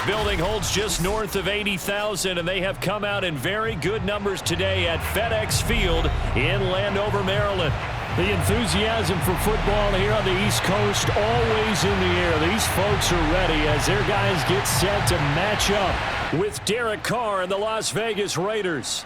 building holds just north of 80,000, and they have come out in very good numbers today at FedEx Field in Landover, Maryland. The enthusiasm for football here on the East Coast always in the air. These folks are ready as their guys get set to match up with Derek Carr and the Las Vegas Raiders.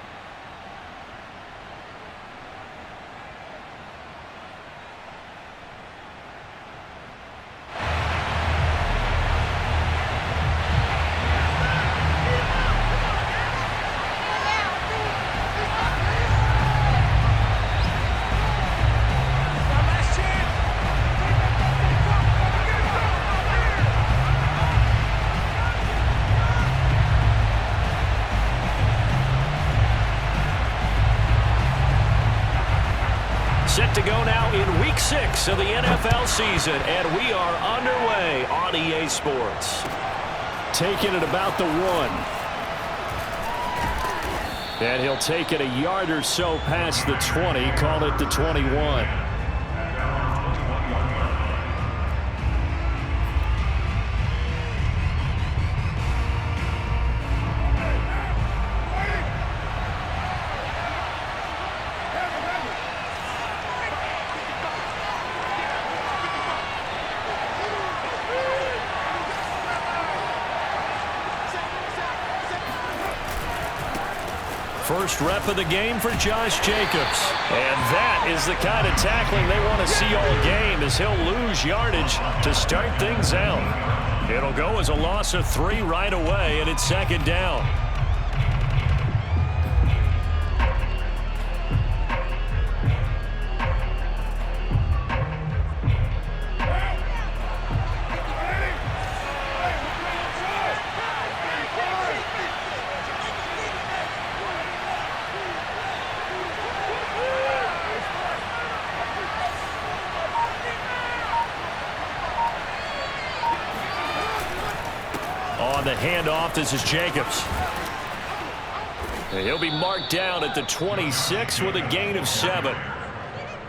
Set to go now in Week 6 of the NFL season, and we are underway on EA Sports. Taking it about the 1. And he'll take it a yard or so past the 20, call it the 21. First rep of the game for Josh Jacobs. And that is the kind of tackling they want to see all game, as he'll lose yardage to start things out. It'll go as a loss of 3 right away, and it's second down. On the handoff, this is Jacobs. And he'll be marked down at the 26 with a gain of 7.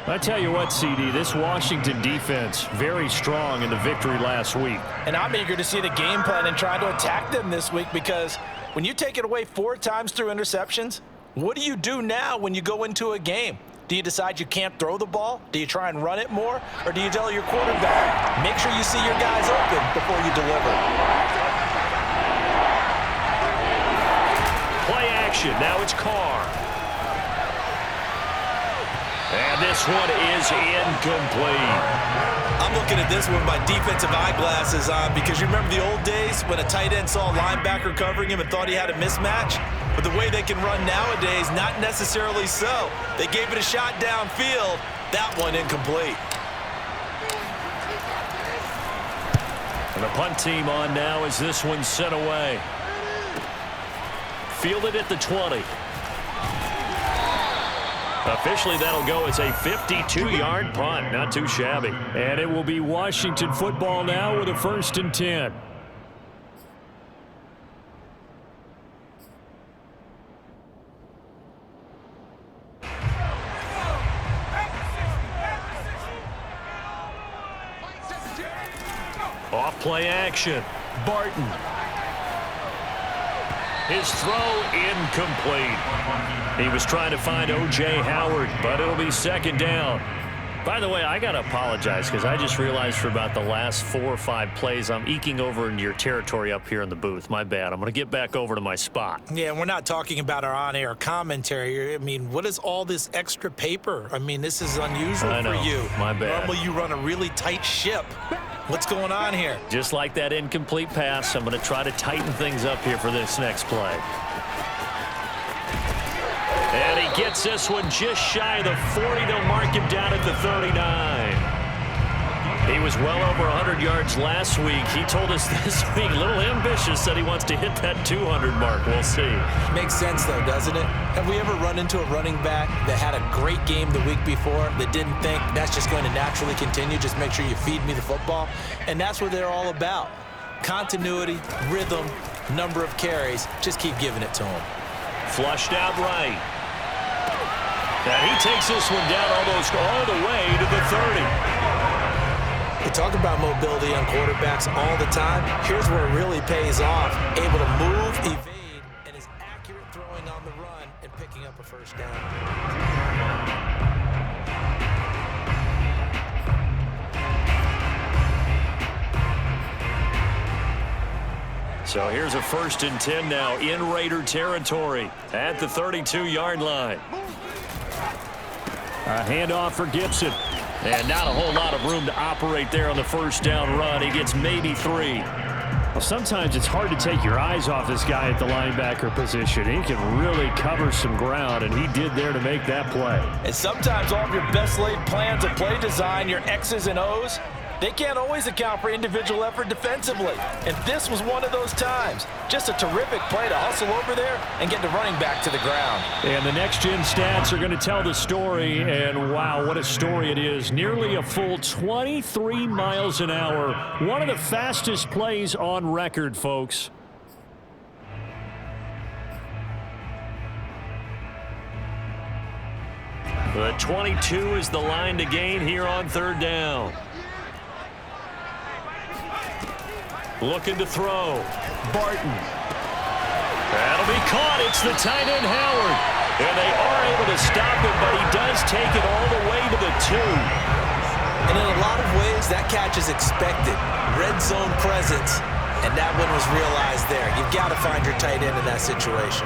I tell you what, CD, this Washington defense, very strong in the victory last week. And I'm eager to see the game plan and try to attack them this week, because when you take it away 4 times through interceptions, what do you do now when you go into a game? Do you decide you can't throw the ball? Do you try and run it more? Or do you tell your quarterback, make sure you see your guys open before you deliver? Play action. Now it's Carr. And this one is incomplete. I'm looking at this one with my defensive eyeglasses on, because you remember the old days when a tight end saw a linebacker covering him and thought he had a mismatch? But the way they can run nowadays, not necessarily so. They gave it a shot downfield. That one incomplete. And the punt team on now as this one's sent away. Fielded at the 20. Officially, that'll go as a 52-yard punt. Not too shabby. And it will be Washington football now with a 1st and 10. Off play action. Barton. His throw incomplete. He was trying to find O.J. Howard, but it'll be second down. By the way, I got to apologize, because I just realized for about the last 4 or 5 plays, I'm eking over into your territory up here in the booth. My bad. I'm going to get back over to my spot. Yeah, and we're not talking about our on-air commentary. I mean, what is all this extra paper? I mean, this is unusual for you. My bad. Normally you run a really tight ship. What's going on here? Just like that incomplete pass, I'm going to try to tighten things up here for this next play. And he gets this one just shy of the 40. They'll mark him down at the 39. He was well over 100 yards last week. He told us this week, a little ambitious, that he wants to hit that 200 mark. We'll see. Makes sense, though, doesn't it? Have we ever run into a running back that had a great game the week before that didn't think that's just going to naturally continue? Just make sure you feed me the football. And that's what they're all about. Continuity, rhythm, number of carries. Just keep giving it to him. Flushed out right. And he takes this one down almost all the way to the 30. The We talk about mobility on quarterbacks all the time. Here's where it really pays off. Able to move, evade, and is accurate throwing on the run and picking up a first down. So here's a 1st and 10 now in Raider territory at the 32-yard line. A handoff for Gibson. And not a whole lot of room to operate there on the first down run. He gets maybe 3. Well, sometimes it's hard to take your eyes off this guy at the linebacker position. He can really cover some ground, and he did there to make that play. And sometimes all of your best laid plans of play design, your X's and O's, they can't always account for individual effort defensively. And this was one of those times. Just a terrific play to hustle over there and get the running back to the ground. And the next-gen stats are going to tell the story. And, wow, what a story it is. Nearly a full 23 miles an hour. One of the fastest plays on record, folks. The 22 is the line to gain here on 3rd down. Looking to throw. Barton. That'll be caught. It's the tight end, Howard. And they are able to stop him, but he does take it all the way to the 2. And in a lot of ways, that catch is expected. Red zone presence, and that one was realized there. You've got to find your tight end in that situation.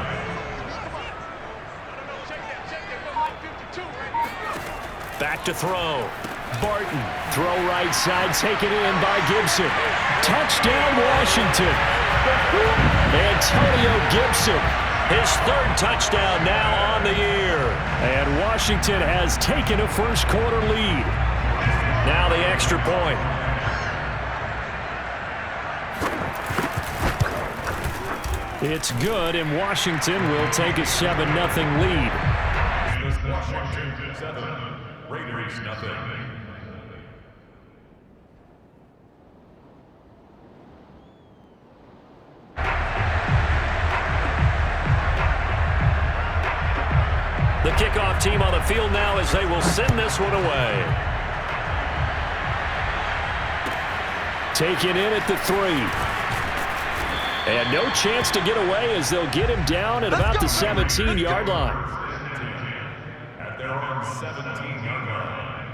Back to throw. Barton. Throw right side, taken in by Gibson. Touchdown, Washington. Antonio Gibson. His 3rd touchdown now on the year. And Washington has taken a first-quarter lead. Now the extra point. It's good, and Washington will take a 7-0 lead. Washington 7, Raiders 0. The kickoff team on the field now as they will send this one away. Taken in at the 3. And no chance to get away as they'll get him down at about the 17-yard line. At their own 17-yard line.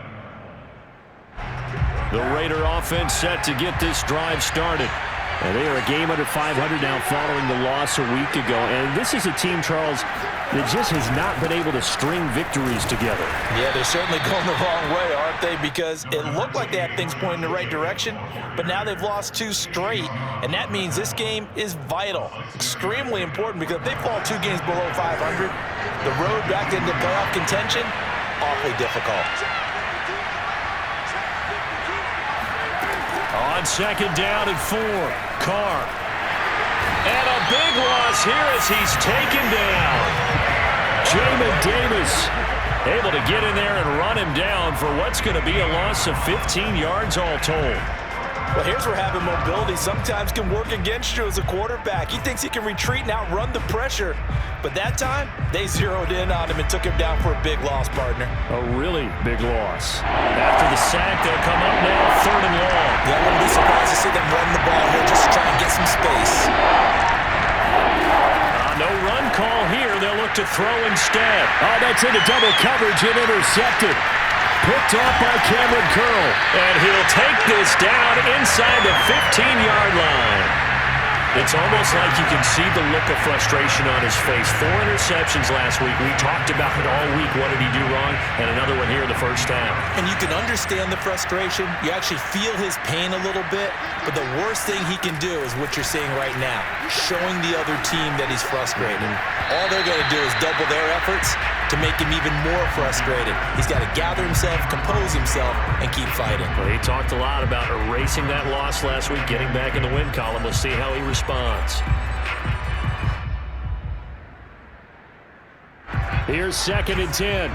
The Raider offense set to get this drive started. And they are a game under 500 now following the loss a week ago. And this is a team, Charles, that just has not been able to string victories together. Yeah, they're certainly going the wrong way, aren't they? Because it looked like they had things pointing in the right direction, but now they've lost 2 straight, and that means this game is vital, extremely important, because if they fall 2 games below 500, the road back into playoff contention, awfully difficult. On 2nd down and 4, Carr. And a big loss here as he's taken down. Jamin Davis Able to get in there and run him down for what's going to be a loss of 15 yards all told. Well, here's where having mobility sometimes can work against you as a quarterback. He thinks he can retreat and outrun the pressure. But that time, they zeroed in on him and took him down for a big loss, partner. A really big loss. After the sack, they'll come up now 3rd and long. Yeah, I wouldn't be surprised to see them run the ball here just to try and get some space. No run call here. They'll look to throw instead. Oh, that's into double coverage and intercepted. Picked off by Cameron Curl. And he'll take this down inside the 15-yard line. It's almost like you can see the look of frustration on his face. 4 interceptions last week. We talked about it all week. What did he do wrong? And another one here in the first half. And you can understand the frustration. You actually feel his pain a little bit. But the worst thing he can do is what you're seeing right now, showing the other team that he's frustrated. All they're going to do is double their efforts to make him even more frustrated. He's got to gather himself, compose himself, and keep fighting. Well, he talked a lot about erasing that loss last week, getting back in the win column. We'll see how he responds. Here's 2nd and 10.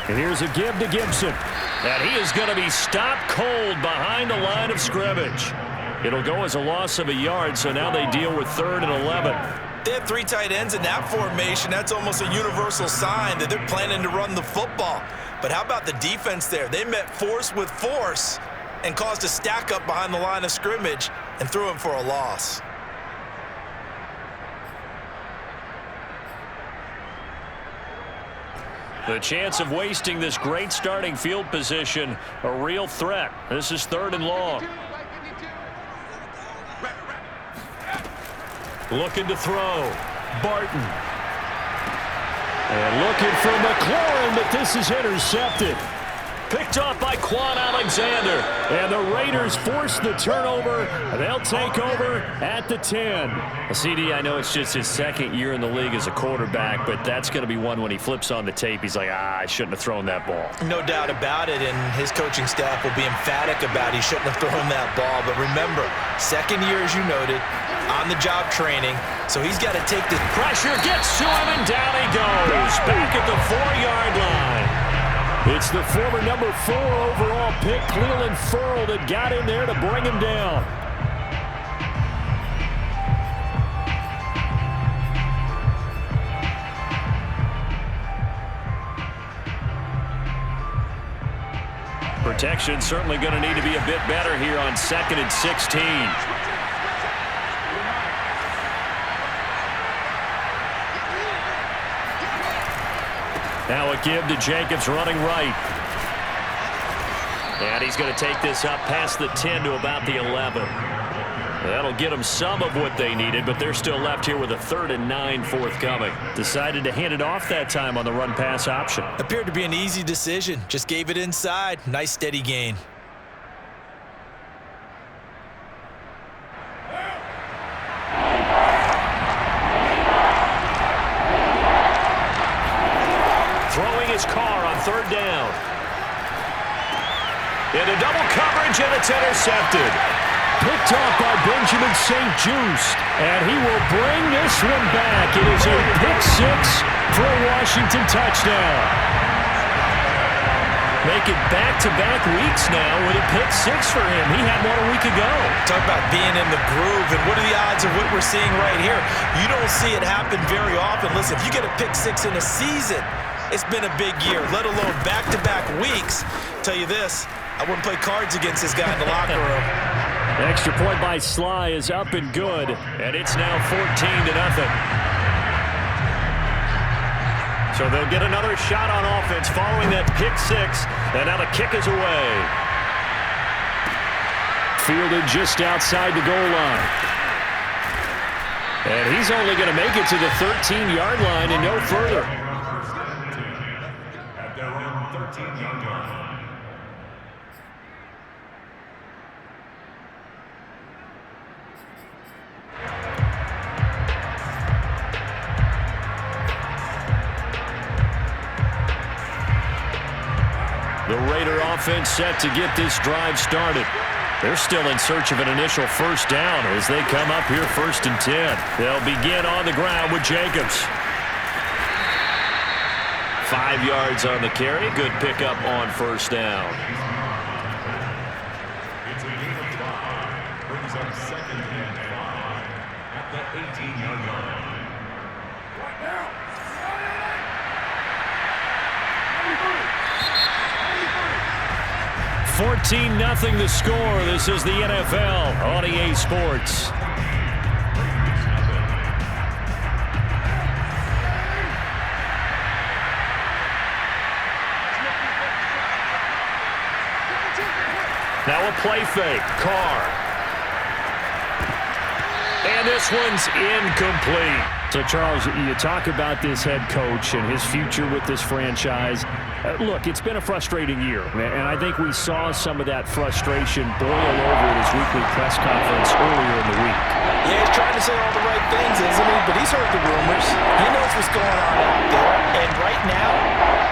And here's a give to Gibson. And he is going to be stopped cold behind the line of scrimmage. It'll go as a loss of a yard, so now they deal with 3rd and 11. they have 3 tight ends in that formation, that's almost a universal sign that they're planning to run the football. But how about the defense there? They met force with force and caused a stack up behind the line of scrimmage and threw him for a loss. The chance of wasting this great starting field position, a real threat. This is 3rd and long. Looking to throw. Barton. And looking for McLaurin, but this is intercepted. Picked off by Quan Alexander. And the Raiders force the turnover. They'll take over at the 10. CD, I know it's just his 2nd year in the league as a quarterback, but that's going to be one when he flips on the tape. He's like, I shouldn't have thrown that ball. No doubt about it, and his coaching staff will be emphatic about he shouldn't have thrown that ball. But remember, 2nd year, as you noted, on-the-job training, so he's got to take the pressure, gets to him, and down he goes. Back at the 4-yard line. It's the former number 4 overall pick, Cleveland Ferrell, that got in there to bring him down. Protection certainly going to need to be a bit better here on 2nd and 16. Now a give to Jacobs running right. And he's going to take this up past the 10 to about the 11. That'll get them some of what they needed, but they're still left here with a 3rd and 9 forthcoming. Decided to hand it off that time on the run-pass option. Appeared to be an easy decision. Just gave it inside. Nice steady gain. Carr on 3rd down. Into double coverage, and it's intercepted. Picked off by Benjamin St-Juste, and he will bring this one back. It is a pick 6 for a Washington touchdown. Make it back-to-back weeks now with a pick 6 for him. He had one a week ago. Talk about being in the groove, and what are the odds of what we're seeing right here? You don't see it happen very often. Listen, if you get a pick 6 in a season, it's been a big year, let alone back-to-back weeks. Tell you this, I wouldn't play cards against this guy in the locker room. Extra point by Sly is up and good, and it's now 14-0. So they'll get another shot on offense following that pick 6, and now the kick is away. Fielded just outside the goal line. And he's only going to make it to the 13-yard line and no further. The Raider offense set to get this drive started. They're still in search of an initial 1st down as they come up here 1st and 10. They'll begin on the ground with Jacobs. 5 yards on the carry. Good pickup on 1st down. It's a gain of 5. Brings up 2nd and 5 at the 18-yard line. 14-0 the score. This is the NFL on EA Sports. Now a play fake. Carr. And this one's incomplete. So, Charles, you talk about this head coach and his future with this franchise. Look, it's been a frustrating year, and I think we saw some of that frustration boil over at his weekly press conference earlier in the week. Yeah, he's trying to say all the right things, isn't he? But he's heard the rumors. He knows what's going on out there. And right now,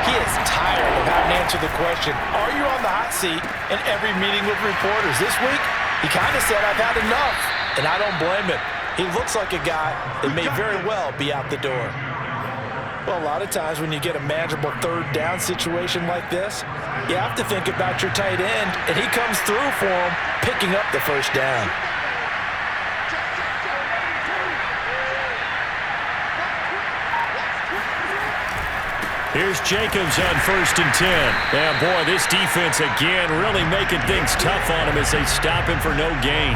he is tired of having to answer the question, are you on the hot seat in every meeting with reporters? This week, he kind of said, I've had enough. And I don't blame him. He looks like a guy that may very well be out the door. Well, a lot of times when you get a manageable 3rd down situation like this, you have to think about your tight end, and he comes through for him, picking up the 1st down. Here's Jacobs on 1st and 10. Yeah, boy, this defense again really making things tough on him as they stop him for no gain.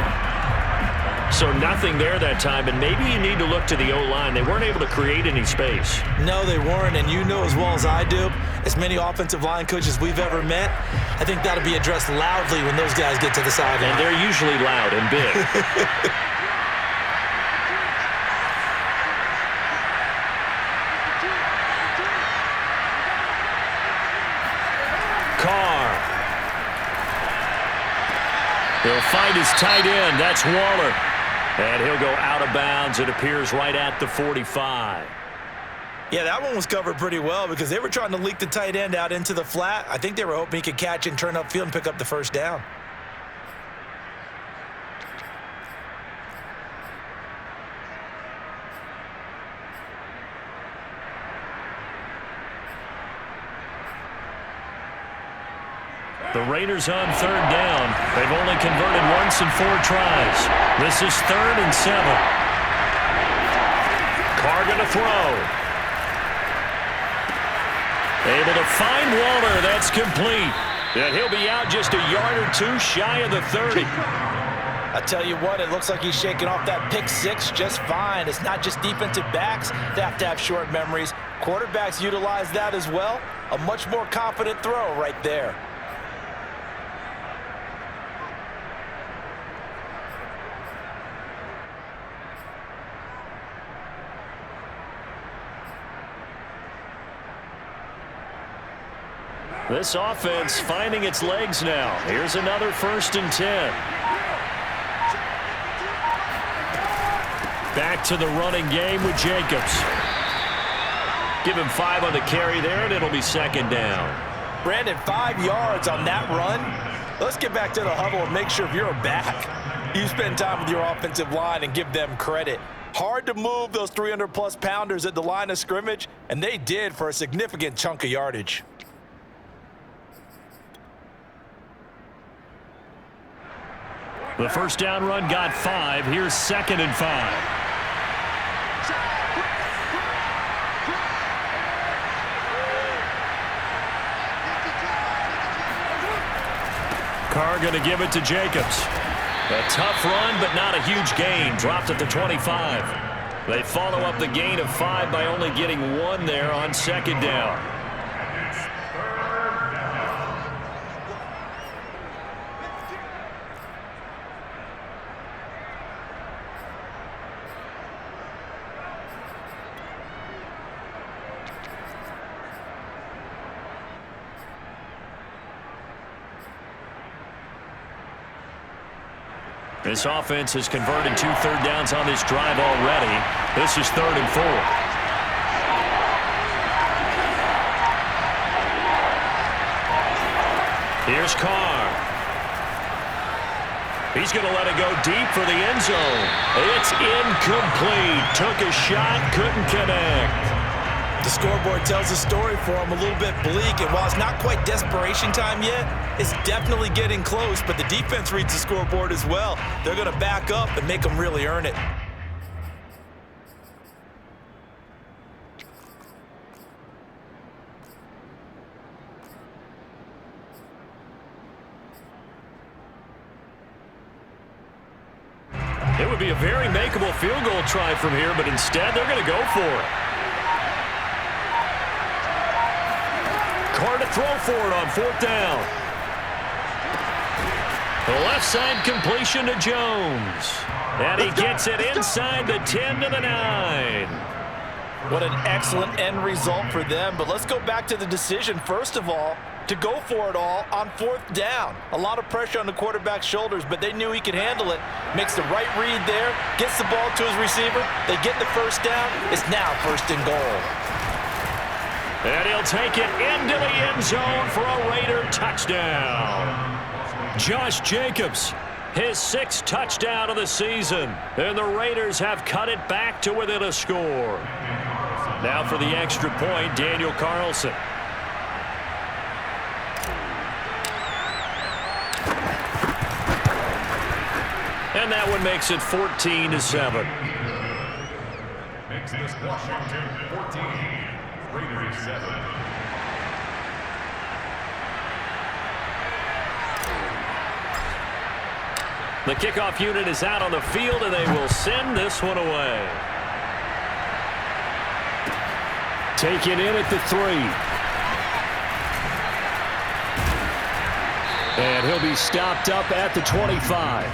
So nothing there that time, and maybe you need to look to the O-line. They weren't able to create any space. No, they weren't, and you know as well as I do, as many offensive line coaches we've ever met, I think that'll be addressed loudly when those guys get to the sideline. And they're usually loud and big. He'll find his tight end. That's Waller. And he'll go out of bounds. It appears right at the 45. Yeah, that one was covered pretty well because they were trying to leak the tight end out into the flat. I think they were hoping he could catch and turn upfield and pick up the first down. The Raiders on 3rd down. They've only converted once in 4 tries. This is 3rd and 7. Carr going to throw. Able to find Waller. That's complete. And he'll be out just a yard or 2 shy of the 30. I tell you what, it looks like he's shaking off that pick 6 just fine. It's not just defensive backs that have to have short memories. Quarterbacks utilize that as well. A much more confident throw right there. This offense finding its legs now. Here's another 1st and 10. Back to the running game with Jacobs. Give him 5 on the carry there, and it'll be 2nd down. Brandon, 5 yards on that run. Let's get back to the huddle and make sure if you're a back, you spend time with your offensive line and give them credit. Hard to move those 300-plus pounders at the line of scrimmage, and they did for a significant chunk of yardage. The first down run got 5. Here's 2nd and 5. Carr going to give it to Jacobs. A tough run, but not a huge gain. Dropped at the 25. They follow up the gain of 5 by only getting 1 there on 2nd down. This offense has converted 2 third downs on this drive already. This is 3rd and 4. Here's Carr. He's going to let it go deep for the end zone. It's incomplete. Took a shot, couldn't connect. The scoreboard tells a story for him, a little bit bleak, and while it's not quite desperation time yet, it's definitely getting close, but the defense reads the scoreboard as well. They're going to back up and make them really earn it. It would be a very makeable field goal try from here, but instead they're going to go for it. Carr to throw for it on 4th down. The left side completion to Jones. And he gets it inside the 10 to the 9. What an excellent end result for them. But let's go back to the decision, first of all, to go for it all on 4th down. A lot of pressure on the quarterback's shoulders, but they knew he could handle it. Makes the right read there, gets the ball to his receiver. They get the first down. It's now 1st and goal. And he'll take it into the end zone for a Raider touchdown. Josh Jacobs, his 6th touchdown of the season. And the Raiders have cut it back to within a score. Now for the extra point, Daniel Carlson. And that one makes it 14-7. Makes this Washington 14. Raiders 7. The kickoff unit is out on the field, and they will send this one away. Taken in at the 3. And he'll be stopped up at the 25.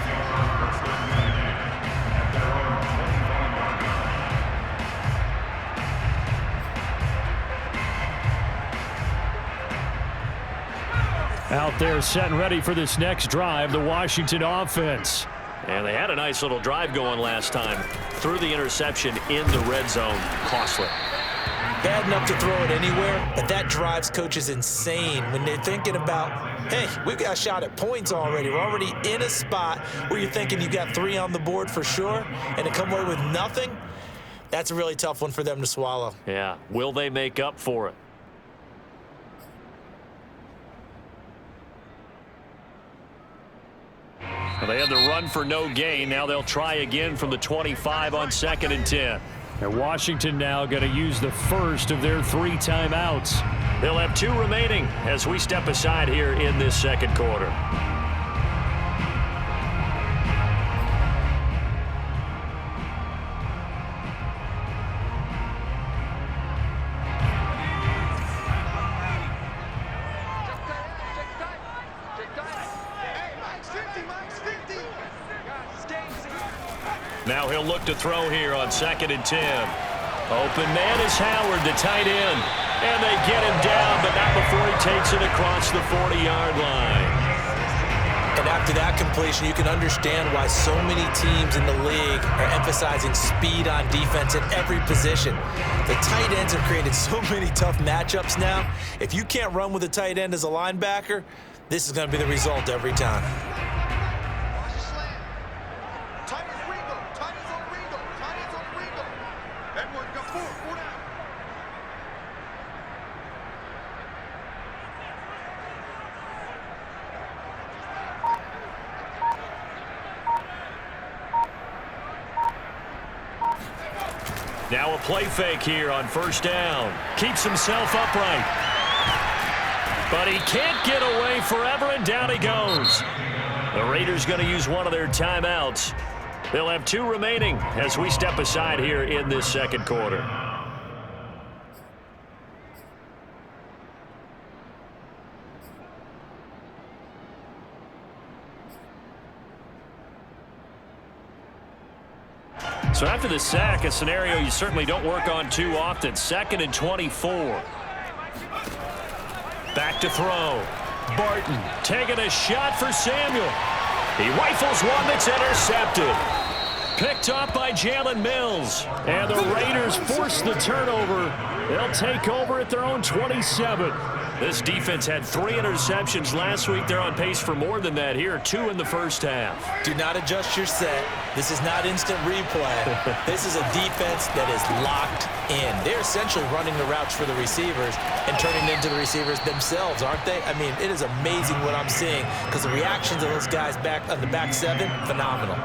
Out there set and ready for this next drive, the Washington offense. And they had a nice little drive going last time. Threw the interception in the red zone. Costly. Bad enough to throw it anywhere, but that drives coaches insane when they're thinking about, hey, we've got a shot at points already. We're already in a spot where you're thinking you got 3 on the board for sure, and to come away with nothing, that's a really tough one for them to swallow. Yeah. Will they make up for it? Well, they had the run for no gain. Now they'll try again from the 25 on 2nd and 10. And Washington now going to use the first of their 3 timeouts. They'll have 2 remaining as we step aside here in this second quarter. Now he'll look to throw here on 2nd and 10. Open man is Howard, the tight end. And they get him down, but not before he takes it across the 40-yard line. And after that completion, you can understand why so many teams in the league are emphasizing speed on defense at every position. The tight ends have created so many tough matchups now. If you can't run with a tight end as a linebacker, this is going to be the result every time. Now a play fake here on 1st down. Keeps himself upright. But he can't get away forever, and down he goes. The Raiders going to use one of their timeouts. They'll have 2 remaining as we step aside here in this second quarter. So after the sack, a scenario you certainly don't work on too often. 2nd and 24. Back to throw. Barton taking a shot for Samuel. He rifles one that's intercepted. Picked up by Jalen Mills. And the Raiders force the turnover. They'll take over at their own 27. This defense had 3 interceptions last week. They're on pace for more than that here. 2 in the first half. Do not adjust your set. This is not instant replay. This is a defense that is locked in. They're essentially running the routes for the receivers and turning them into the receivers themselves, aren't they? I mean, it is amazing what I'm seeing because the reactions of those guys back on the back 7, phenomenal.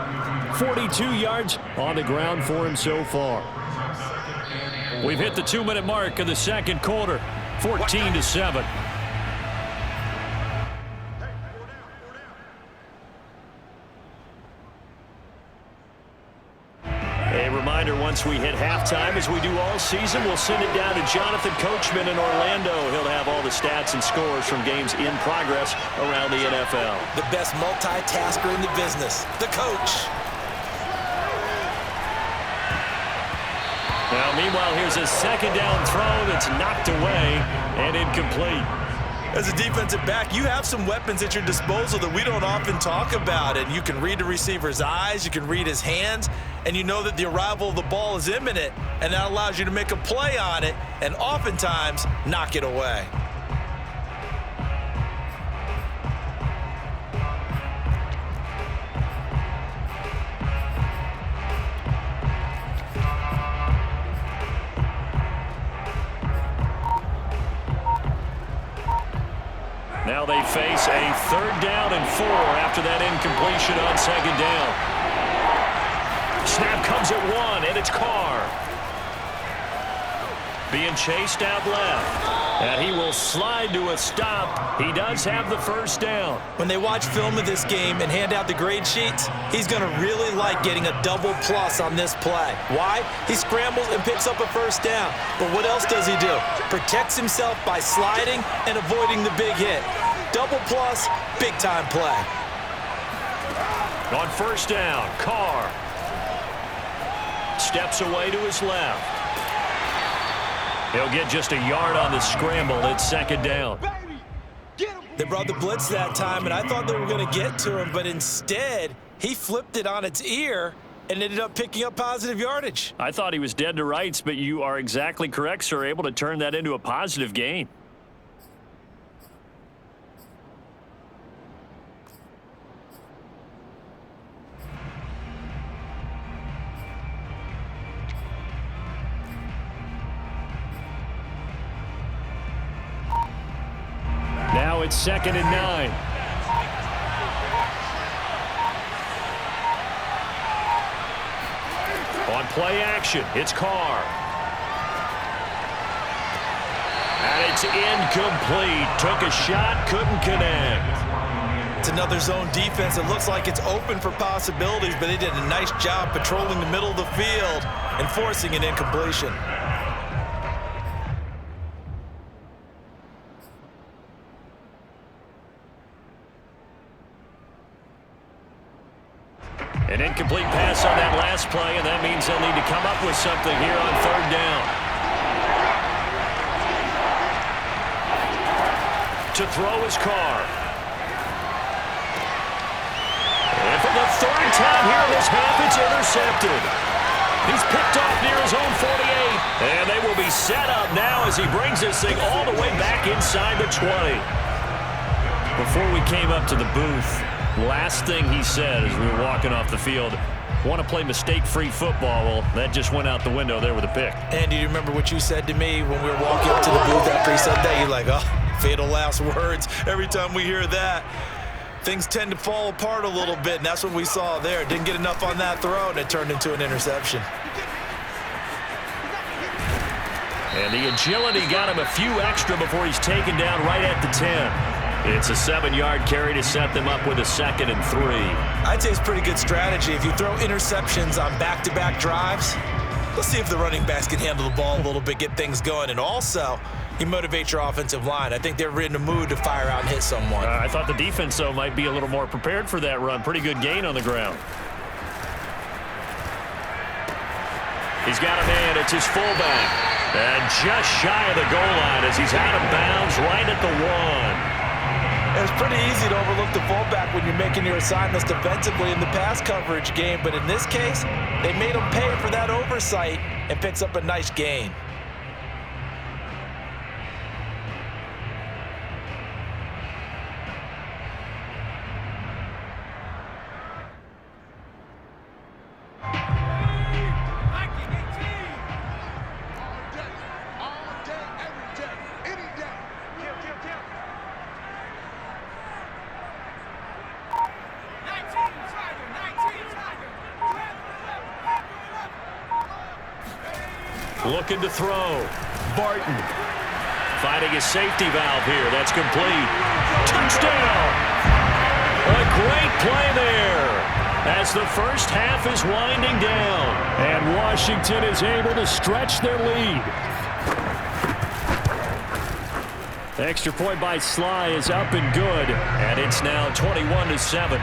42 yards on the ground for him so far. We've hit the 2-minute mark of the second quarter. 14-7. A reminder, once we hit halftime, as we do all season, we'll send it down to Jonathan Coachman in Orlando. He'll have all the stats and scores from games in progress around the NFL. The best multitasker in the business, the coach. Now, meanwhile, here's a 2nd down throw that's knocked away and incomplete. As a defensive back, you have some weapons at your disposal that we don't often talk about. And you can read the receiver's eyes, you can read his hands, and you know that the arrival of the ball is imminent, and that allows you to make a play on it and oftentimes knock it away. Now they face a 3rd down and 4 after that incompletion on 2nd down. Snap comes at 1, and it's Carr. being chased out left. And he will slide to a stop. He does have the first down. When they watch film of this game and hand out the grade sheets, he's going to really like getting a double plus on this play. Why? He scrambles and picks up a first down. But what else does he do? Protects himself by sliding and avoiding the big hit. Double plus, big time play. On first down, Carr steps away to his left. He'll get just a yard on the scramble. It's second down. They brought the blitz that time, and I thought they were going to get to him, but instead, he flipped it on its ear and ended up picking up positive yardage. I thought he was dead to rights, but you are exactly correct, sir. Able to turn that into a positive gain. Now it's 2nd and 9. On play action, it's Carr. And it's incomplete. Took a shot, couldn't connect. It's another zone defense. It looks like it's open for possibilities, but they did a nice job patrolling the middle of the field and forcing an incompletion. An incomplete pass on that last play, and that means they'll need to come up with something here on third down. To throw is Carr. And for the third time here in this half, it's intercepted. He's picked off near his own 48. And they will be set up now as he brings this thing all the way back inside the 20. Before we came up to the booth, last thing he said as we were walking off the field, want to play mistake-free football. Well, that just went out the window there with a pick. And do you remember what you said to me when we were walking up to the booth after he said that? You're like, oh, fatal last words. Every time we hear that, things tend to fall apart a little bit, and that's what we saw there. Didn't get enough on that throw, and it turned into an interception. And the agility got him a few extra before he's taken down right at the 10. It's a 7-yard carry to set them up with a 2nd and 3. I'd say it's pretty good strategy. If you throw interceptions on back-to-back drives, let's see if the running backs can handle the ball a little bit, get things going. And also, you motivate your offensive line. I think they're in the mood to fire out and hit someone. I thought the defense, though, might be a little more prepared for that run. Pretty good gain on the ground. He's got a man. It's his fullback. And just shy of the goal line as he's out of bounds right at the 1. It's pretty easy to overlook the fullback when you're making your assignments defensively in the pass coverage game, but in this case, they made him pay for that oversight and picks up a nice gain. Looking to throw. Barton finding his safety valve here. That's complete. Touchdown! A great play there as the first half is winding down. And Washington is able to stretch their lead. The extra point by Sly is up and good. And it's now 21-7.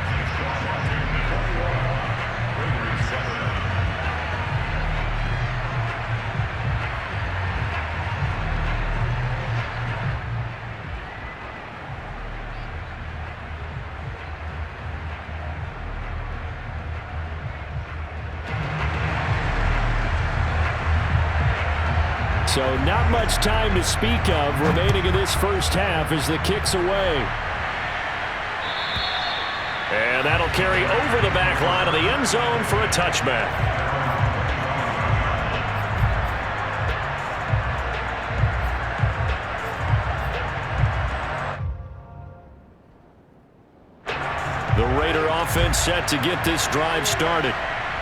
So not much time to speak of remaining in this first half as the kick's away. And that'll carry over the back line of the end zone for a touchback. The Raider offense set to get this drive started.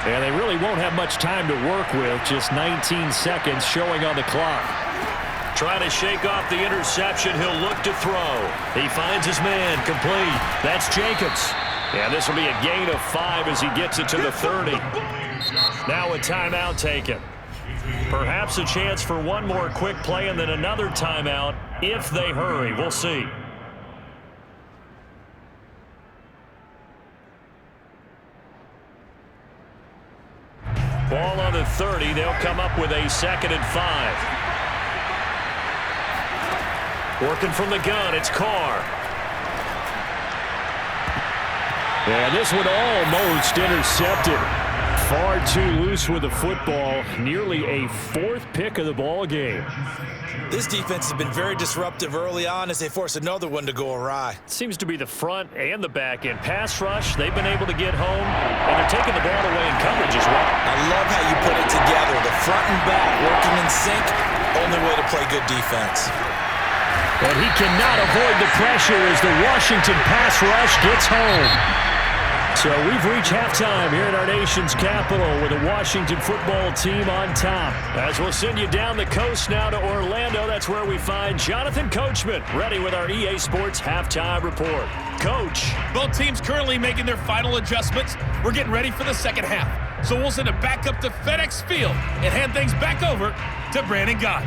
And they really won't have much time to work with, just 19 seconds showing on the clock. Trying to shake off the interception. He'll look to throw. He finds his man. Complete. That's Jacobs. And this will be a gain of 5 as he gets it to the 30. Now a timeout taken. Perhaps a chance for one more quick play and then another timeout if they hurry. We'll see. Ball on the 30. They'll come up with a 2nd and 5. Working from the gun, it's Carr. And this one almost intercepted. Far too loose with the football. Nearly a 4th pick of the ball game. This defense has been very disruptive early on as they force another one to go awry. Seems to be the front and the back end. Pass rush, they've been able to get home, and they're taking the ball away in coverage as well. I love how you put it together. The front and back working in sync. Only way to play good defense. And he cannot avoid the pressure as the Washington pass rush gets home. So we've reached halftime here at our nation's capital with the Washington football team on top. As we'll send you down the coast now to Orlando, that's where we find Jonathan Coachman ready with our EA Sports halftime report. Coach. Both teams currently making their final adjustments. We're getting ready for the second half. So we'll send it back up to FedEx Field and hand things back over to Brandon Gott.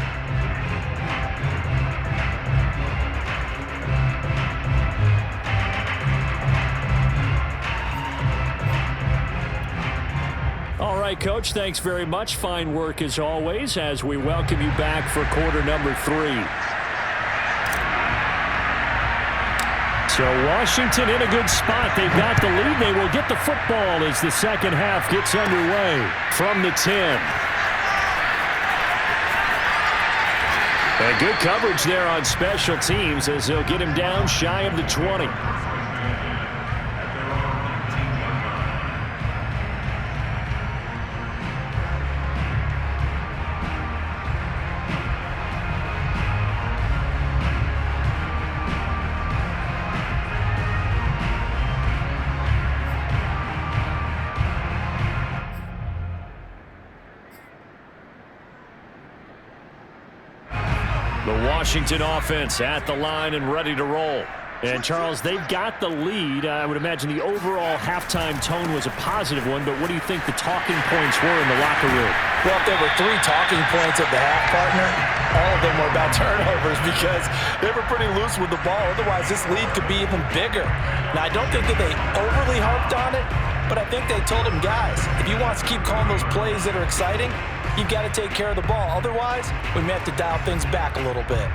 All right, Coach, thanks very much. Fine work as always as we welcome you back for quarter number 3. So Washington in a good spot. They've got the lead. They will get the football as the second half gets underway from the 10. And good coverage there on special teams as they'll get him down shy of the 20. The Washington offense at the line and ready to roll. And, Charles, they've got the lead. I would imagine the overall halftime tone was a positive one, but what do you think the talking points were in the locker room? Well, if there were 3 talking points at the half, partner, all of them were about turnovers because they were pretty loose with the ball. Otherwise, this lead could be even bigger. Now, I don't think that they overly harped on it, but I think they told him, guys, if you want to keep calling those plays that are exciting, you've got to take care of the ball. Otherwise, we may have to dial things back a little bit.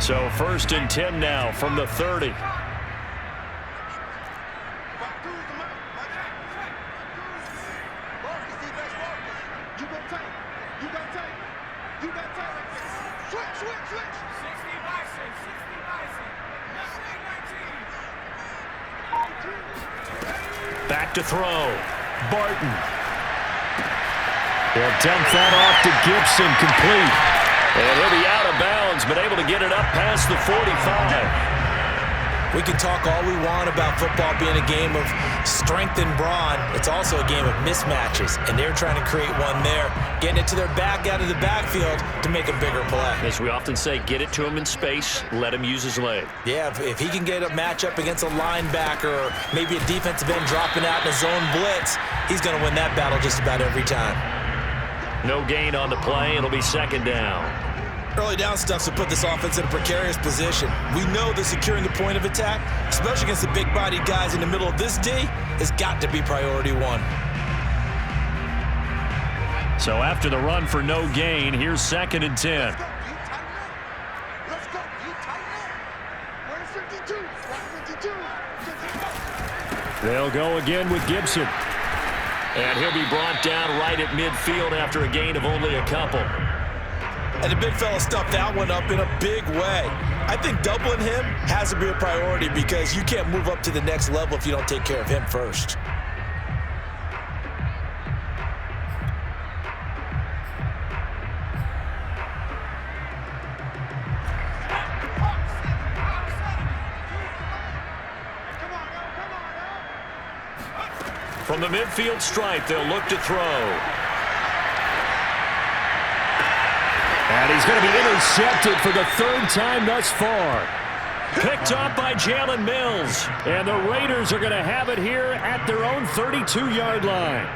So 1st and 10 now from the 30. Back to throw. Barton. They'll dump that off to Gibson, complete. And he'll be out of bounds, but able to get it up past the 45. We can talk all we want about football being a game of strength and brawn. It's also a game of mismatches, and they're trying to create one there, getting it to their back out of the backfield to make a bigger play. As we often say, get it to him in space, let him use his leg. Yeah, if he can get a matchup against a linebacker or maybe a defensive end dropping out in a zone blitz, he's going to win that battle just about every time. No gain on the play. It'll be 2nd down. Early down stuff to put this offense in a precarious position. We know that securing the point of attack, especially against the big-bodied guys in the middle of this D, has got to be priority 1. So after the run for no gain, here's 2nd and 10. They'll go again with Gibson. And he'll be brought down right at midfield after a gain of only a couple. And the big fella stuffed that one up in a big way. I think doubling him has to be a priority because you can't move up to the next level if you don't take care of him first. From the midfield stripe, they'll look to throw. And he's going to be intercepted for the third time thus far. Picked up by Jalen Mills. And the Raiders are going to have it here at their own 32-yard line.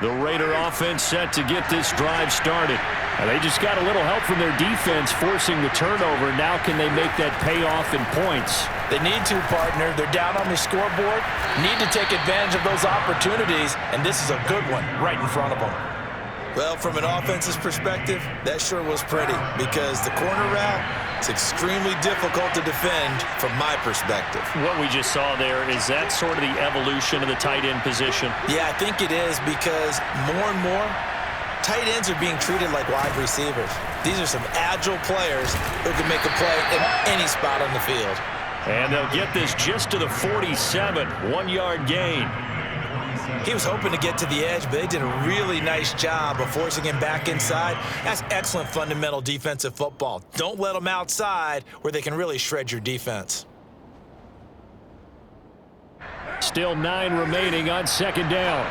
The Raider offense set to get this drive started. And they just got a little help from their defense forcing the turnover. Now can they make that pay off in points? They need to, partner. They're down on the scoreboard. Need to take advantage of those opportunities, and this is a good one right in front of them. Well, from an offense's perspective, that sure was pretty because the corner route is extremely difficult to defend from my perspective. What we just saw there, is that sort of the evolution of the tight end position? Yeah, I think it is because more and more, tight ends are being treated like wide receivers. These are some agile players who can make a play in any spot on the field. And they'll get this just to the 47, 1-yard gain. He was hoping to get to the edge, but they did a really nice job of forcing him back inside. That's excellent fundamental defensive football. Don't let them outside where they can really shred your defense. Still 9 remaining on second down.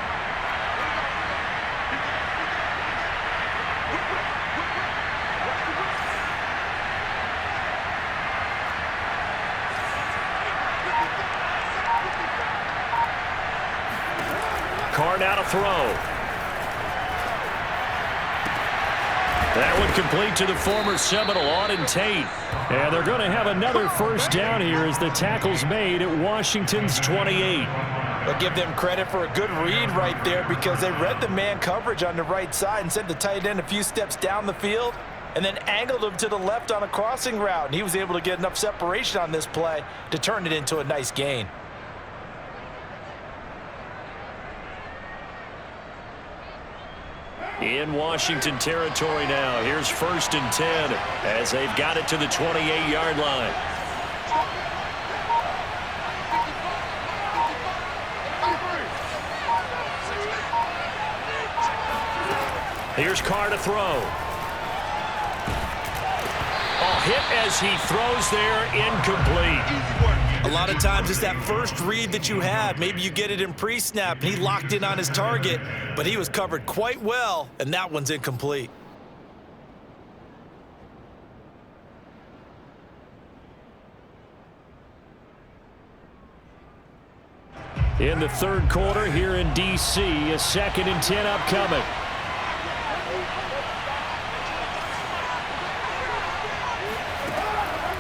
Carr now to throw. That one complete to the former Seminole, Auden Tate. And they're going to have another first down here as the tackle's made at Washington's 28. But give them credit for a good read right there because they read the man coverage on the right side and sent the tight end a few steps down the field and then angled him to the left on a crossing route. And he was able to get enough separation on this play to turn it into a nice gain. In Washington territory now. Here's 1st and 10 as they've got it to the 28-yard line. Here's Carr to throw. Hit as he throws there, incomplete. A lot of times it's that first read that you have. Maybe you get it in pre-snap, and he locked in on his target, but he was covered quite well, and that one's incomplete. In the third quarter here in D.C., a 2nd and 10 upcoming.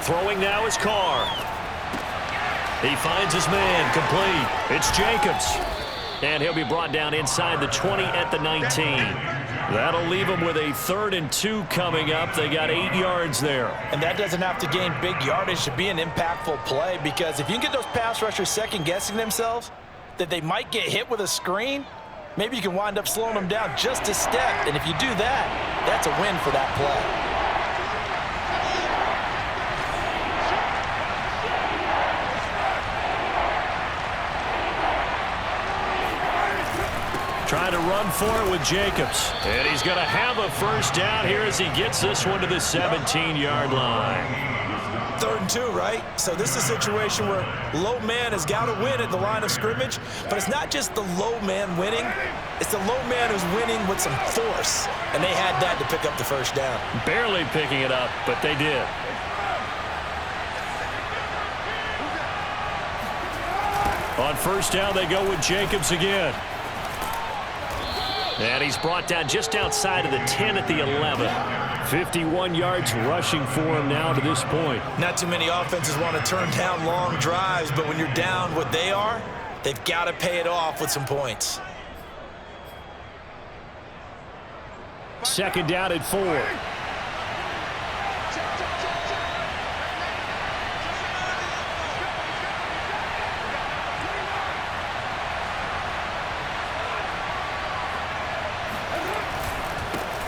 Throwing now is Carr. He finds his man, complete. It's Jacobs. And he'll be brought down inside the 20 at the 19. That'll leave them with a 3rd and 2 coming up. They got 8 yards there. And that doesn't have to gain big yardage to be an impactful play because if you can get those pass rushers second-guessing themselves that they might get hit with a screen, maybe you can wind up slowing them down just a step. And if you do that, that's a win for that play. Trying to run for it with Jacobs. And he's going to have a first down here as he gets this one to the 17-yard line. 3rd and 2, right? So this is a situation where low man has got to win at the line of scrimmage, but it's not just the low man winning. It's the low man who's winning with some force, and they had that to pick up the first down. Barely picking it up, but they did. On first down, they go with Jacobs again. And he's brought down just outside of the 10 at the 11. 51 yards rushing for him now to this point. Not too many offenses want to turn down long drives, but when you're down what they are, they've got to pay it off with some points. 2nd down at 4.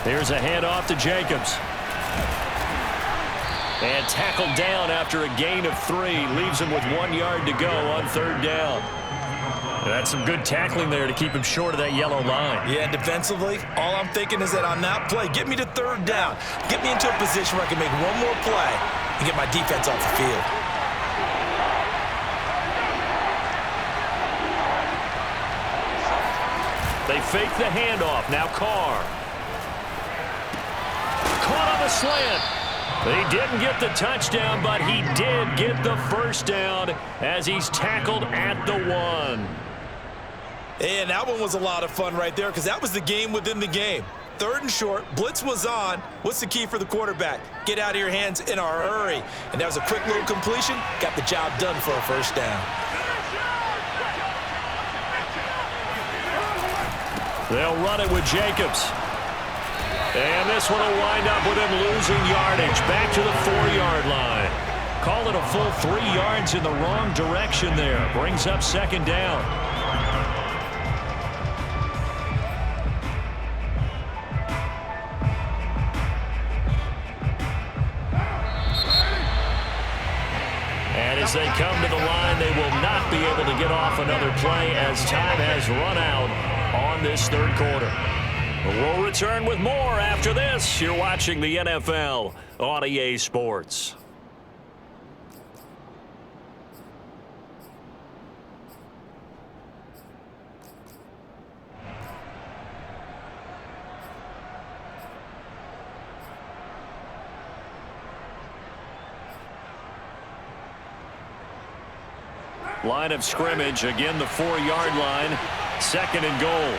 Here's a handoff to Jacobs. And tackled down after a gain of 3. Leaves him with 1 yard to go on 3rd down. That's some good tackling there to keep him short of that yellow line. Yeah, defensively, all I'm thinking is that on that play, get me to third down. Get me into a position where I can make one more play and get my defense off the field. They fake the handoff. Now Carr. Caught on the slant. He didn't get the touchdown, but he did get the first down as he's tackled at the 1. And that one was a lot of fun right there because that was the game within the game. 3rd and short, blitz was on. What's the key for the quarterback? Get out of your hands in a hurry. And that was a quick little completion. Got the job done for a first down. They'll run it with Jacobs. And this one will wind up with him losing yardage. Back to the 4-yard line. Call it a full 3 yards in the wrong direction there. Brings up 2nd down. And as they come to the line, they will not be able to get off another play as time has run out on this 3rd quarter. We'll return with more after this. You're watching the NFL on EA Sports. Line of scrimmage, again the 4-yard line, 2nd and goal.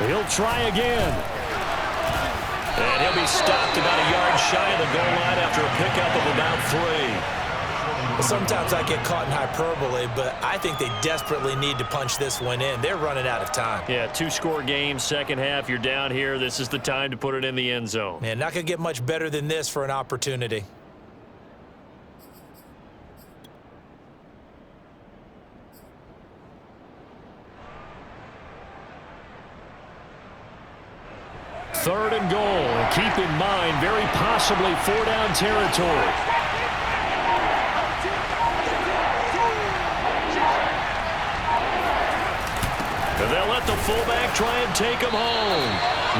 He'll try again. And he'll be stopped about a yard shy of the goal line after a pickup of about 3. Well, sometimes I get caught in hyperbole, but I think they desperately need to punch this one in. They're running out of time. Yeah, 2-score game, 2nd half. You're down here. This is the time to put it in the end zone. Man, not going to get much better than this for an opportunity. Third and goal. And keep in mind, very possibly 4-down territory. And they'll let the fullback try and take him home.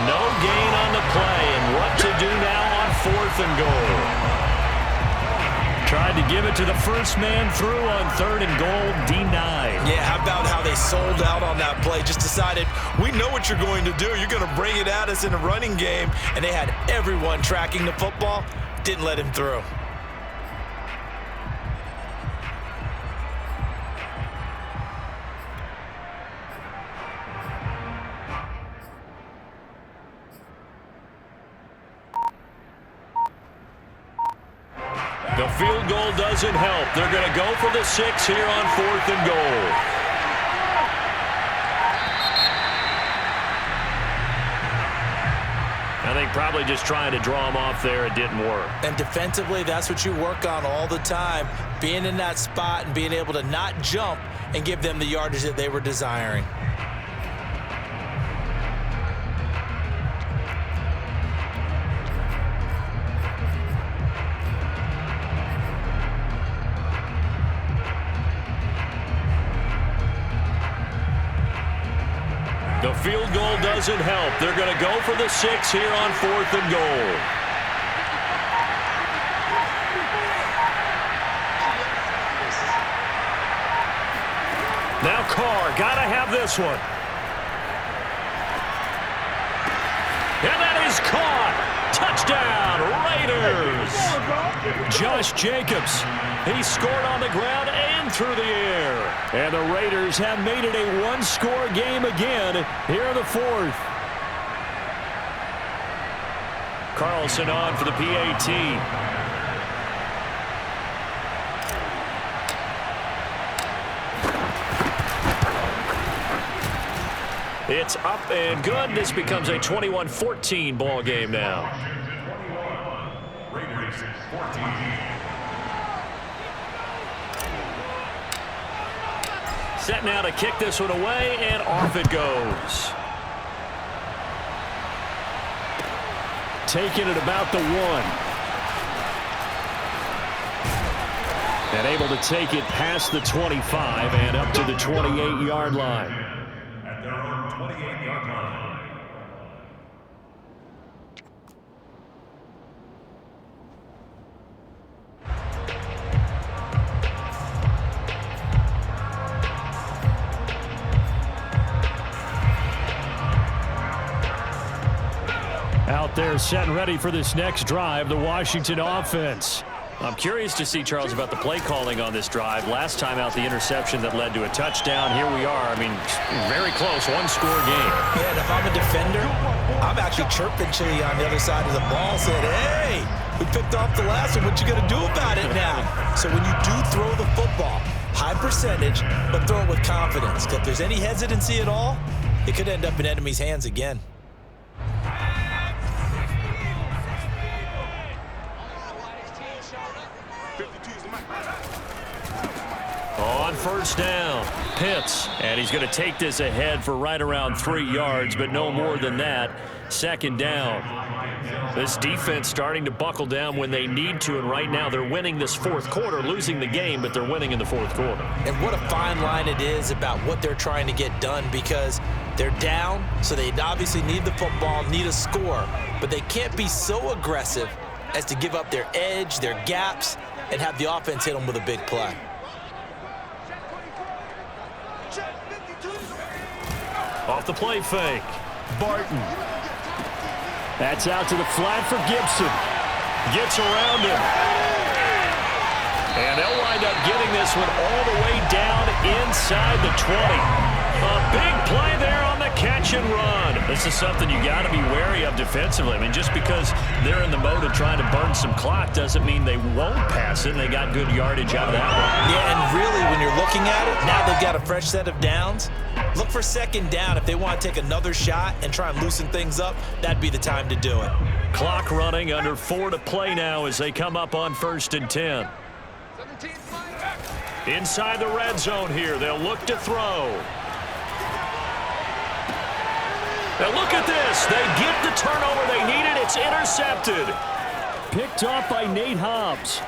No gain on the play. And what to do now on 4th and goal. Tried to give it to the first man through on 3rd and goal, denied. Yeah, how about how they sold out on that play? Just decided, we know what you're going to do. You're going to bring it at us in a running game. And they had everyone tracking the football. Didn't let him through. The field goal doesn't help. They're going to go for the 6 here on 4th and goal. I think probably just trying to draw him off there. It didn't work. And defensively, that's what you work on all the time. Being in that spot and being able to not jump and give them the yardage that they were desiring. The field goal doesn't help. They're going to go for the 6 here on 4th and goal. Now Carr, got to have this one. And that is caught. Touchdown, Raiders. Josh Jacobs. He scored on the ground and through the air. And the Raiders have made it a 1-score game again here in the 4th. Carlson on for the PAT. It's up and good. This becomes a 21-14 ball game now. 21, Raiders 14. Set now to kick this one away, and off it goes. taken at about the 1. And able to take it past the 25 and up to the 28-yard line. At their own 28-yard line. Out there set and ready for this next drive, the Washington offense. I'm curious to see, Charles, about the play calling on this drive. Last time out, the interception that led to a touchdown. Here we are. I mean, very close, one-score game. Yeah, and if I'm a defender, I'm actually chirping to you on the other side of the ball, saying, hey, we picked off the last one. What you going to do about it now? So when you do throw the football, high percentage, but throw it with confidence. If there's any hesitancy at all, it could end up in enemy's hands again. On first down, Pitts, and he's going to take this ahead for right around 3 yards, but no more than that. Second down. This defense starting to buckle down when they need to, and right now they're winning this fourth quarter, losing the game, but they're winning in the fourth quarter. And what a fine line it is about what they're trying to get done, because they're down, so they obviously need the football, need a score, but they can't be so aggressive as to give up their edge, their gaps, and have the offense hit them with a big play. Off the play fake, Barton. That's out to the flat for Gibson. Gets around him. And they'll wind up getting this one all the way down inside the 20. A big play there on the catch and run. This is something you got to be wary of defensively. I mean, just because they're in the mode of trying to burn some clock doesn't mean they won't pass it. And they got good yardage out of that one. Yeah, and really, when you're looking at it, now they've got a fresh set of downs. Look for second down. If they want to take another shot and try and loosen things up, that'd be the time to do it. Clock running, under 4 to play now as they come up on 1st and 10. Inside the red zone here, they'll look to throw. Now look at this. They get the turnover they needed. It's intercepted. Picked off by Nate Hobbs.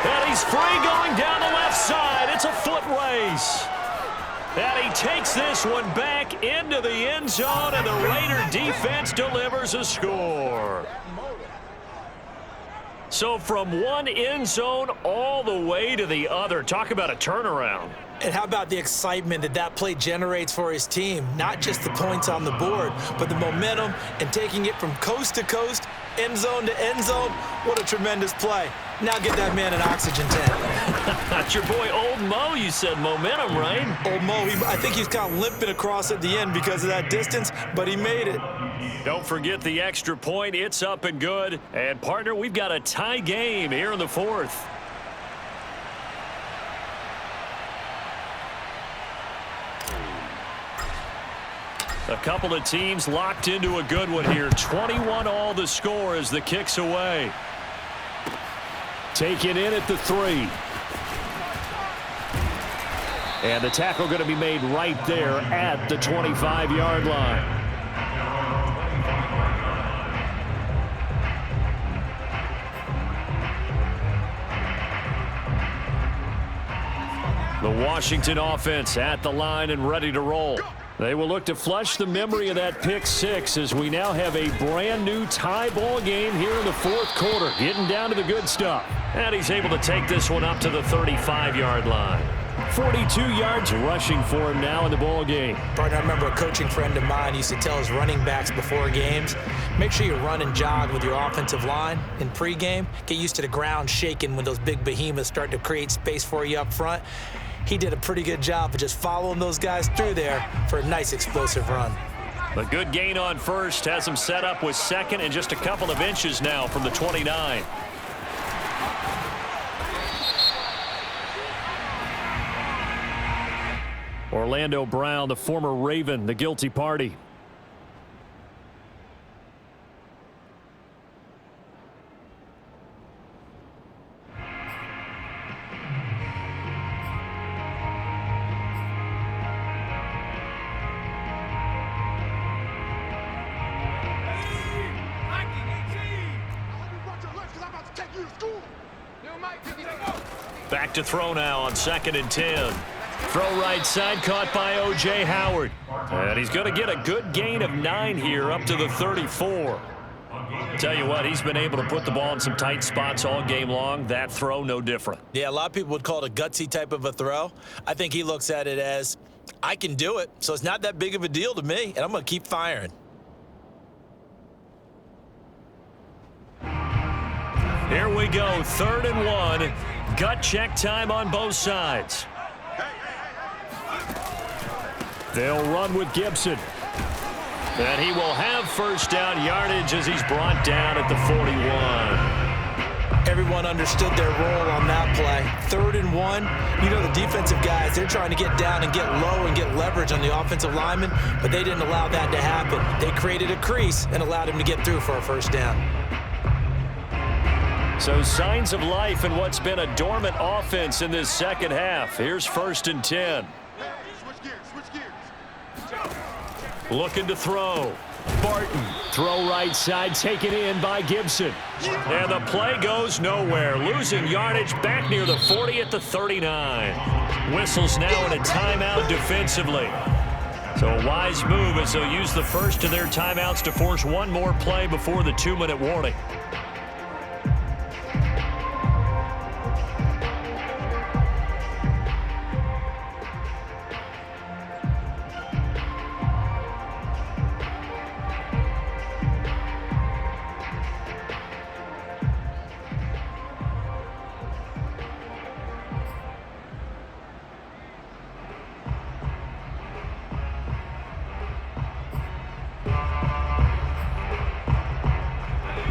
And he's free going down the left side. It's a foot race. And he takes this one back into the end zone, and the Raider defense delivers a score. So from one end zone all the way to the other. Talk about a turnaround. And how about the excitement that that play generates for his team? Not just the points on the board, but the momentum and taking it from coast to coast, end zone to end zone. What a tremendous play. Now get that man an oxygen tank. That's your boy Old Mo. You said momentum, right? Old Mo, I think he's kind of limping across at the end because of that distance, but he made it. Don't forget the extra point. It's up and good. And, partner, we've got a tie game here in the fourth. A couple of teams locked into a good one here. 21 all the score as the kick's away. Taken in at the 3. And the tackle going to be made right there at the 25-yard line. The Washington offense at the line and ready to roll. They will look to flush the memory of that pick 6 as we now have a brand new tie ball game here in the fourth quarter, getting down to the good stuff. And he's able to take this one up to the 35-yard line. 42 yards rushing for him now in the ball game. Partner, I remember a coaching friend of mine used to tell his running backs before games, make sure you run and jog with your offensive line in pregame. Get used to the ground shaking when those big behemoths start to create space for you up front. He did a pretty good job of just following those guys through there for a nice explosive run. A good gain on first has him set up with second and just a couple of inches now from the 29. Orlando Brown, the former Raven, the guilty party. Back to throw now on 2nd and 10. Throw right side, caught by O.J. Howard. And he's going to get a good gain of 9 here up to the 34. Tell you what, he's been able to put the ball in some tight spots all game long. That throw, no different. Yeah, a lot of people would call it a gutsy type of a throw. I think he looks at it as, I can do it, so it's not that big of a deal to me, and I'm going to keep firing. Here we go, 3rd and 1. Gut check time on both sides. They'll run with Gibson. And he will have first down yardage as he's brought down at the 41. Everyone understood their role on that play. 3rd and 1. You know the defensive guys, they're trying to get down and get low and get leverage on the offensive lineman, but they didn't allow that to happen. They created a crease and allowed him to get through for a first down. So signs of life in what's been a dormant offense in this second half. Here's 1st and 10. Looking to throw. Barton. Throw right side, taken in by Gibson. And the play goes nowhere. Losing yardage back near the 40 at the 39. Whistles now in a timeout defensively. So a wise move as they'll use the first of their timeouts to force one more play before the 2-minute warning.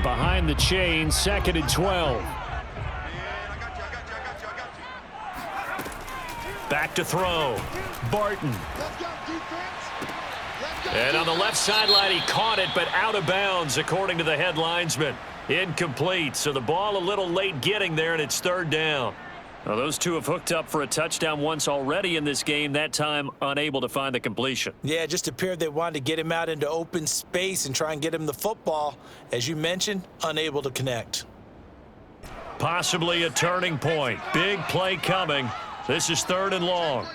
Behind the chain, 2nd and 12. Back to throw. Barton. And on the left sideline, he caught it, but out of bounds, according to the head linesman. Incomplete, so the ball a little late getting there, and it's 3rd down. Now, those two have hooked up for a touchdown once already in this game, that time unable to find the completion. Yeah, it just appeared they wanted to get him out into open space and try and get him the football. As you mentioned, unable to connect. Possibly a turning point. Big play coming. This is 3rd and long.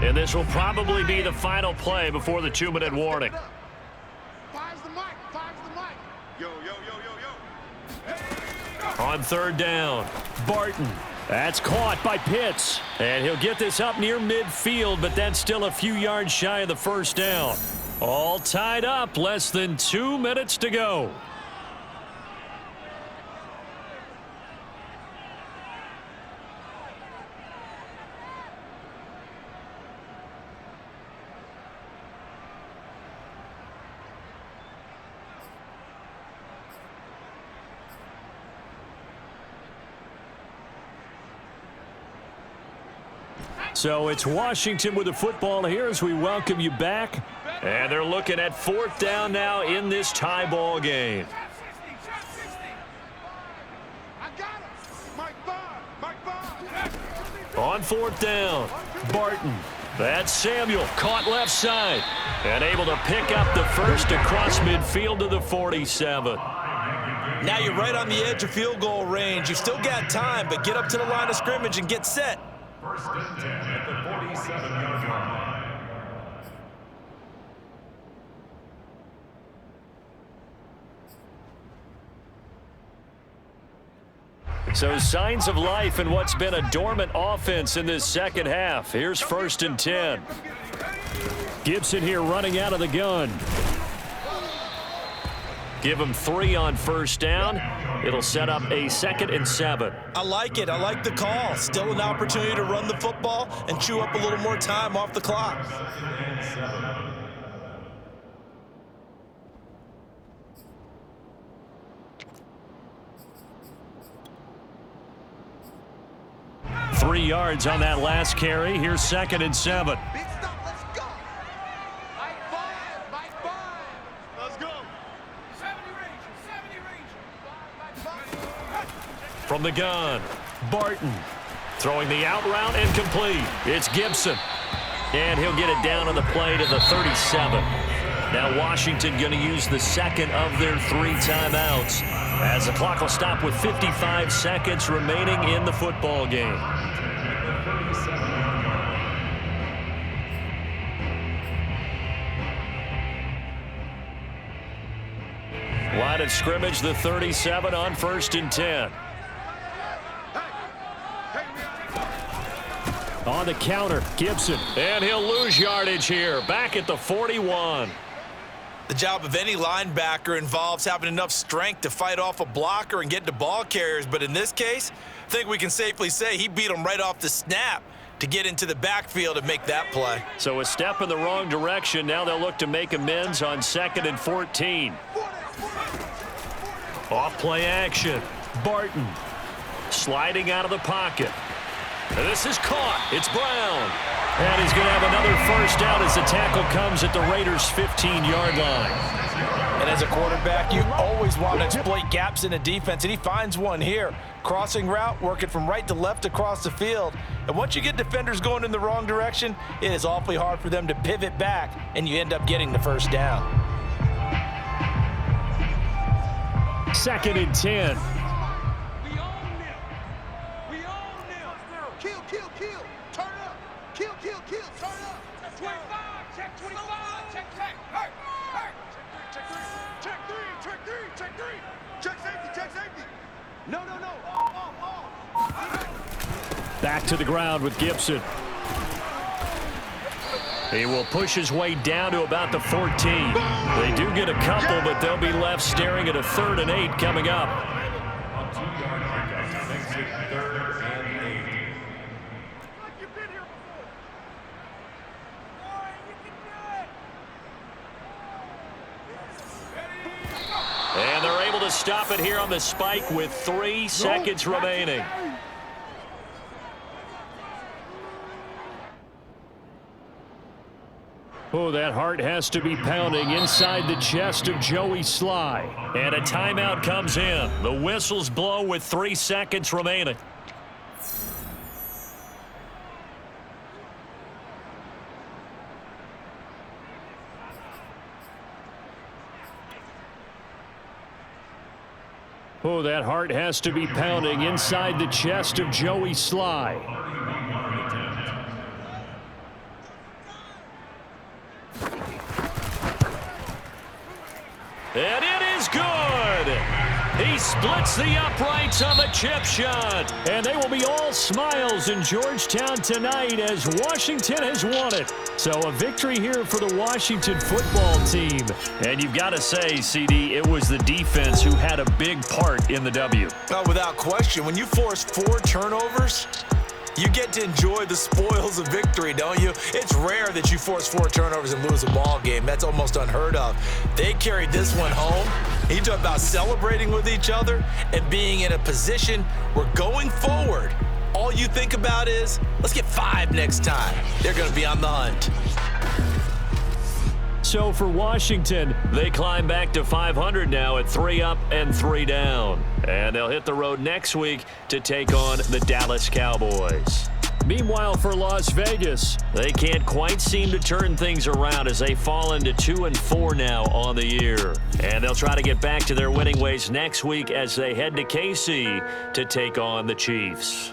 And this will probably be the final play before the 2-minute warning. On 3rd down, Barton. That's caught by Pitts. And he'll get this up near midfield, but that's still a few yards shy of the first down. All tied up, less than 2 minutes to go. So it's Washington with the football here as we welcome you back. And they're looking at 4th down now in this tie ball game. On 4th down, Barton. That's Samuel, caught left side. And able to pick up the first across midfield to the 47. Now you're right on the edge of field goal range. You've still got time, but get up to the line of scrimmage and get set. 1st and 10 at the 47-yard line. So signs of life in what's been a dormant offense in this second half. Here's 1st and 10. Gibson here running out of the gun. Give him 3 on 1st down. It'll set up a 2nd and 7. I like it. I like the call. Still an opportunity to run the football and chew up a little more time off the clock. 3 yards on that last carry. Here's 2nd and 7. Big stop, let's go. By 5. Let's go. 70 range. From the gun, Barton throwing the out route and complete. It's Gibson. And he'll get it down on the play to the 37. Now Washington going to use the second of their 3 timeouts as the clock will stop with 55 seconds remaining in the football game. Line of scrimmage, the 37 on 1st and 10. On the counter, Gibson. And he'll lose yardage here, back at the 41. The job of any linebacker involves having enough strength to fight off a blocker and get to ball carriers. But in this case, I think we can safely say he beat him right off the snap to get into the backfield and make that play. So a step in the wrong direction. Now they'll look to make amends on 2nd and 14. Off play action. Barton sliding out of the pocket. And this is caught. It's Brown. And he's going to have another first down as the tackle comes at the Raiders' 15-yard line. And as a quarterback, you always want to exploit gaps in a defense, and he finds one here. Crossing route, working from right to left across the field. And once you get defenders going in the wrong direction, it is awfully hard for them to pivot back, and you end up getting the first down. 2nd and 10. Back to the ground with Gibson. He will push his way down to about the 14. They do get a couple, but they'll be left staring at a 3rd and 8 coming up. On 2-yard pickup, makes it 3rd and 8. And they're able to stop it here on the spike with 3 seconds remaining. Oh, that heart has to be pounding inside the chest of Joey Sly. And a timeout comes in. The whistles blow with 3 seconds remaining. Oh, that heart has to be pounding inside the chest of Joey Sly. And it is good. He splits the uprights on the chip shot. And they will be all smiles in Georgetown tonight as Washington has won it. So a victory here for the Washington football team. And you've got to say, CD, it was the defense who had a big part in the W. Well, without question, when you force 4 turnovers, you get to enjoy the spoils of victory, don't you? It's rare that you force 4 turnovers and lose a ball game. That's almost unheard of. They carried this one home. You talk about celebrating with each other and being in a position where going forward, all you think about is, let's get 5 next time. They're going to be on the hunt. So for Washington, they climb back to 500 now at 3 up and 3 down. And they'll hit the road next week to take on the Dallas Cowboys. Meanwhile, for Las Vegas, they can't quite seem to turn things around as they fall into 2-4 now on the year. And they'll try to get back to their winning ways next week as they head to KC to take on the Chiefs.